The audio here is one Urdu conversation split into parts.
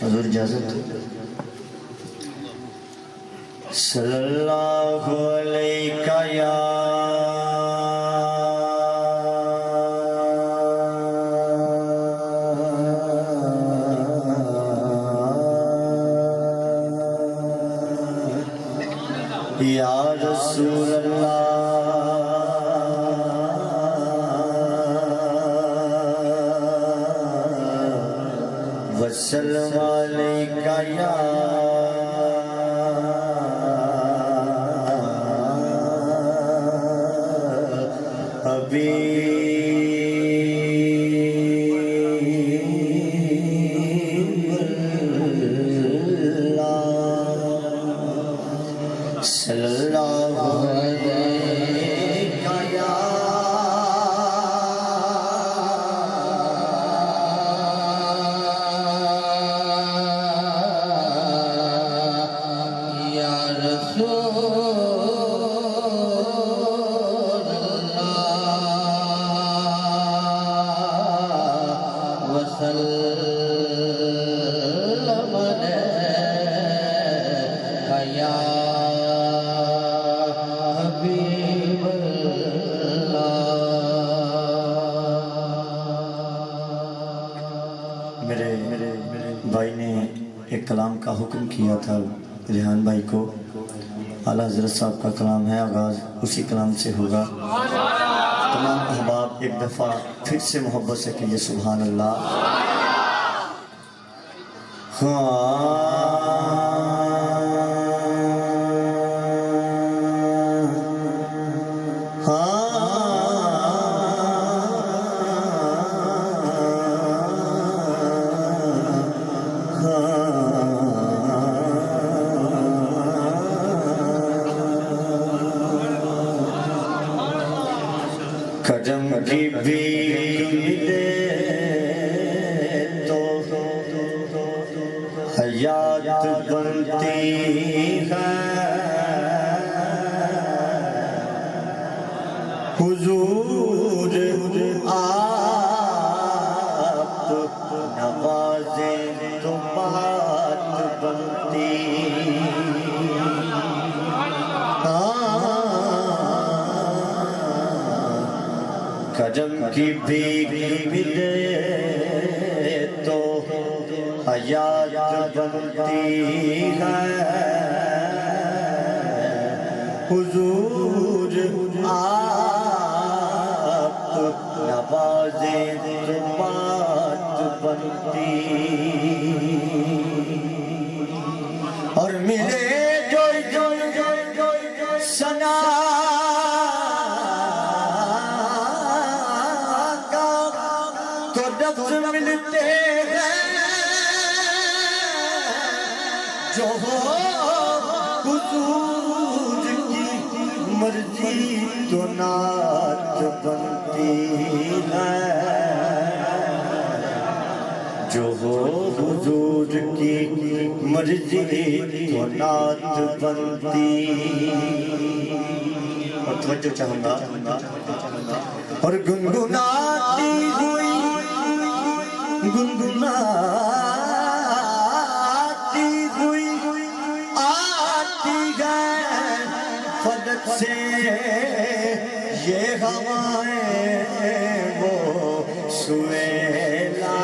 حضور اجازت صلی اللہ علیہ یا رسول اللہ وسلم علیکہ یا حبیب اللہ صلی اللہ علیہ یا رسول اللہ وسلم علیکہ یا حبیب اللہ۔ میرے بھائی نے ایک کلام کا حکم کیا تھا ریحان بھائی کو، اعلیٰ حضرت صاحب کا کلام ہے، آغاز اسی کلام سے ہوگا۔ تمام احباب ایک دفعہ پھر سے محبت سے کہیے سبحان اللہ۔ کرم کی بھیک دے تو حیات بنتی ہے، حضور آپ نوازیں تو بات بنتی کرم کی بھیک ملے تو حیات بنتی ہے، حضور آپ نوازیں تو بات بنتی، اور ملے جو سنا ملتے ہیں، جو حضور کی مرضی تو نعت بنتی ہے، جو حضور کی مرضی تو نعت بنتی، اور توجہ چاہوں گا، اور گنگناتی ہوئی گنگناتی ہوئی آتی ہے فلک سے یہ ہوائیں، وہ سویلا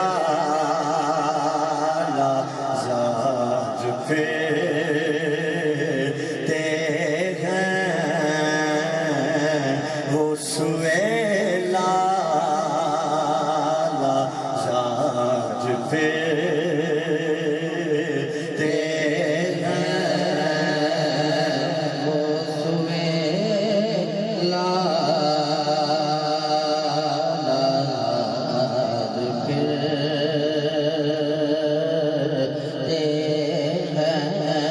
زاد پھیرتے ہیں، وہ سویلا پھیرتے ہیں، وہ سویلا پھیرتے ہیں،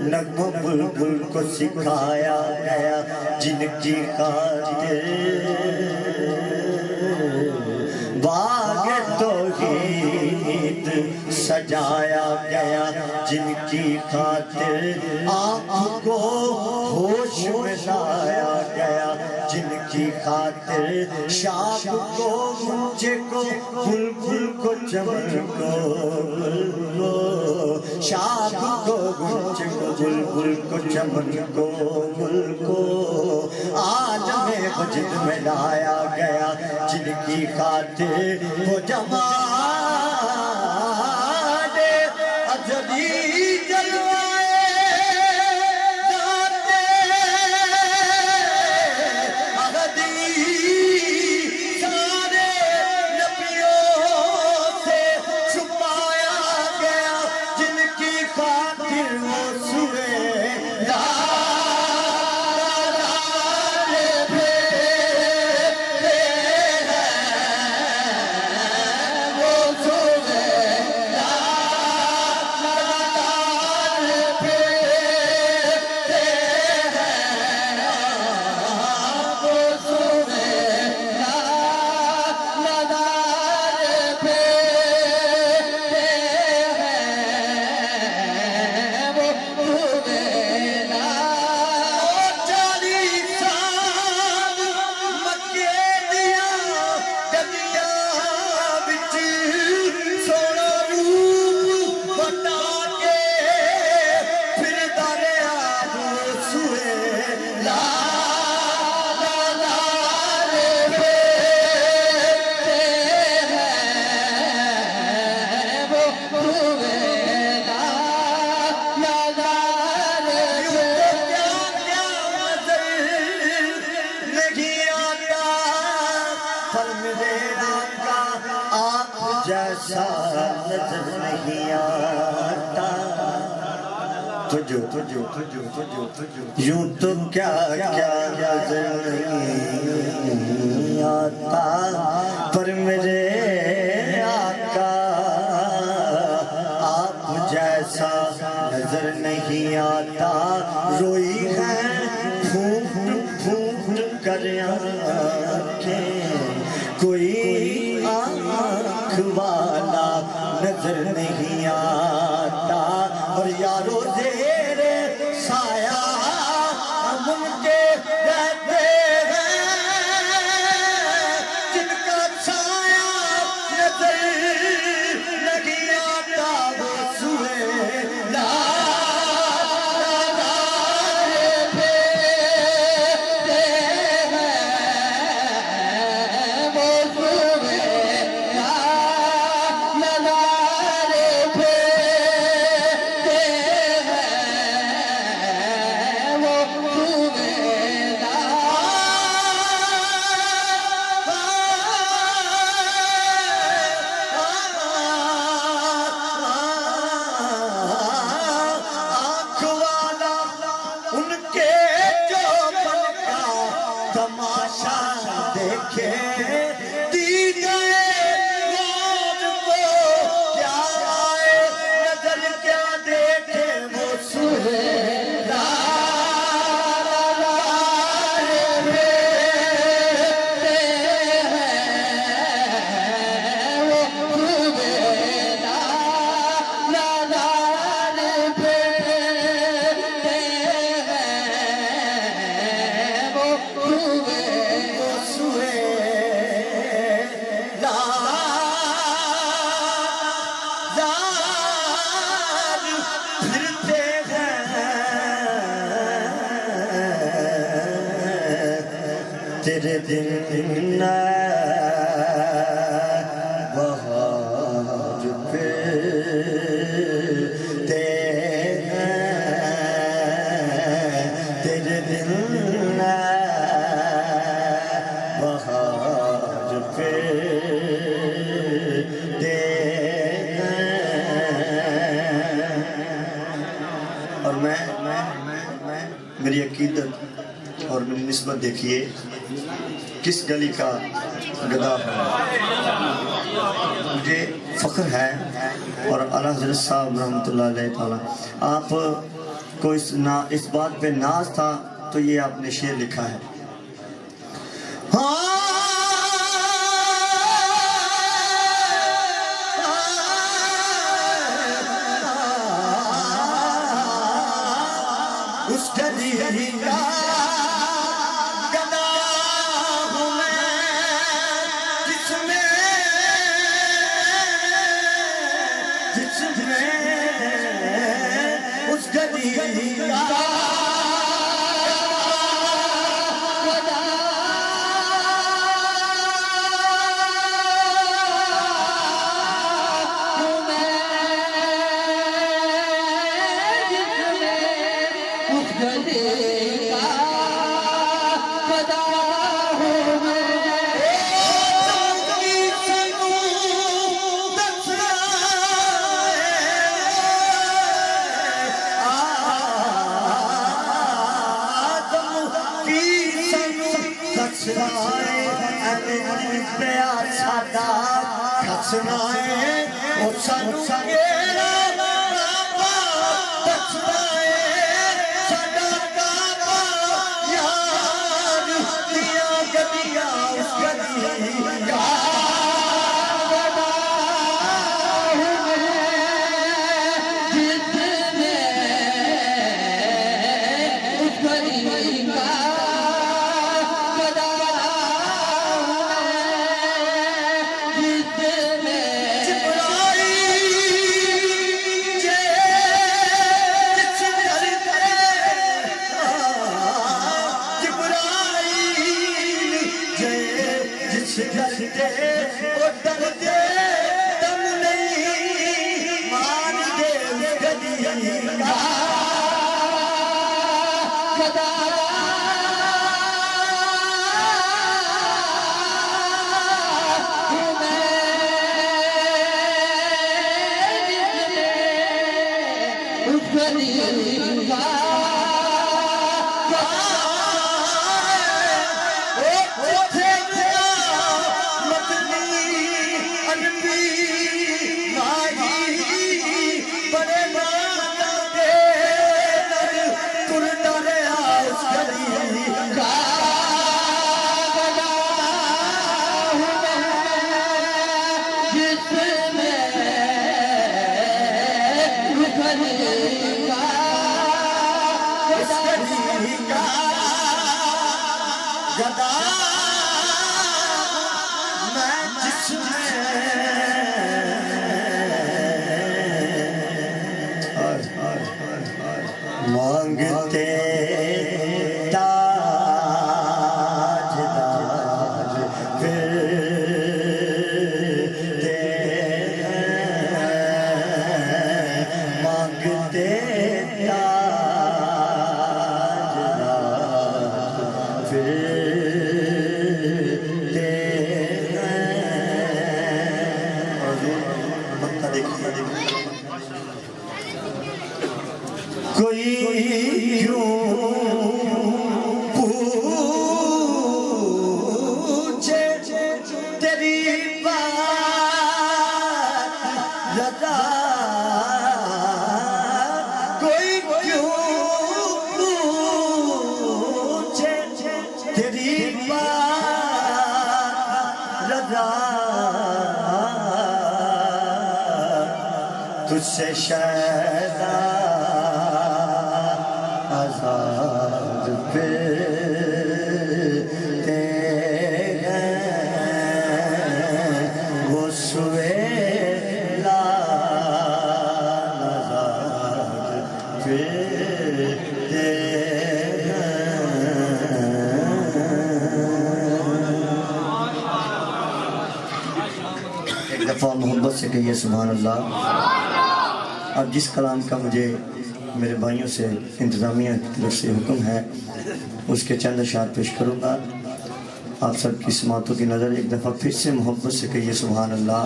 نغمہ بلبل کو سکھایا گیا جن کی خاطر باغ توحید سجایا گیا جن کی خاطر آنکھ کو ہوش میں لایا گیا جن کی خاطر شاخ کو غنچے کو بلبل کو چمن کو شاخ کو غنچے کو بلبل کو چمن کو گل کو عالم وجد میں لایا گیا جن کی خاطر وہ جمال ازلی جلوائے ذات احدی سارے نبیوں سے چھپایا گیا جن کی خاطر وہ سوئے جیسا نظر نہیں آتا یوں تو کیا نظر نہیں آتا پر میرے آقا آپ جیسا نظر نہیں آتا روئی ہے پھونٹ پھونٹ کر آنکھیں کوئی آنکھ والا نظر نہیں آتا اور یارو زیر سایہ ہم ان کے رہتے ہیں جن کا سایہ نظر نہیں آتا وہ سوئے تماشا دیکھے دی گئے موج کو کیا آئے نظر کیا دیکھے وہ سوئے تیرے دن بہار پھرتے ہیں تیرے دن بہار پھرتے ہیں اور میں میری عقیدت اور میری نسبت دیکھیے کس گلی کا گدا ہے مجھے فخر ہے اور اعلیٰ حضرت صاحب رحمۃ اللہ علیہ تعالیٰ آپ کو اس بات پہ ناز تھا تو یہ آپ نے شعر لکھا ہے. اس گلی کا گدا ہوں میں جس میں اس گلی کا مانگتے تاج داج پھرتے مانگتے تاج داج پھرتے کوئی کیوں پوچھے تیری بات لگا کوئی کیوں پوچھے تیری بات لگا تجھ سے شیدا آزاد پھرتے ہیں وہ سویلا آزاد پھرتے ایک دفعہ محبت سے کہیے سبحان اللہ. اب جس کلام کا مجھے میرے بھائیوں سے انتظامیہ کی طرف سے حکم ہے اس کے چند اشعار پیش کروں گا. آپ سب کی سماعتوں کی نظر ایک دفعہ پھر سے محبت سے کہیے سبحان اللہ.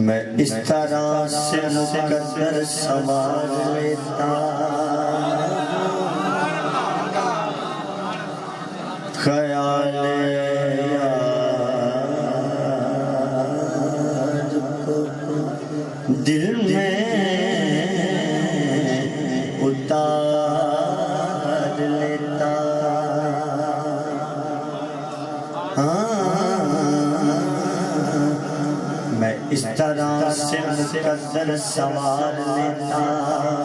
میں اس طرح سے مقدر سوار لیتا خیال یار کو دل میں اتار لیتا میں اس طرح سے مقدر سوار لیتا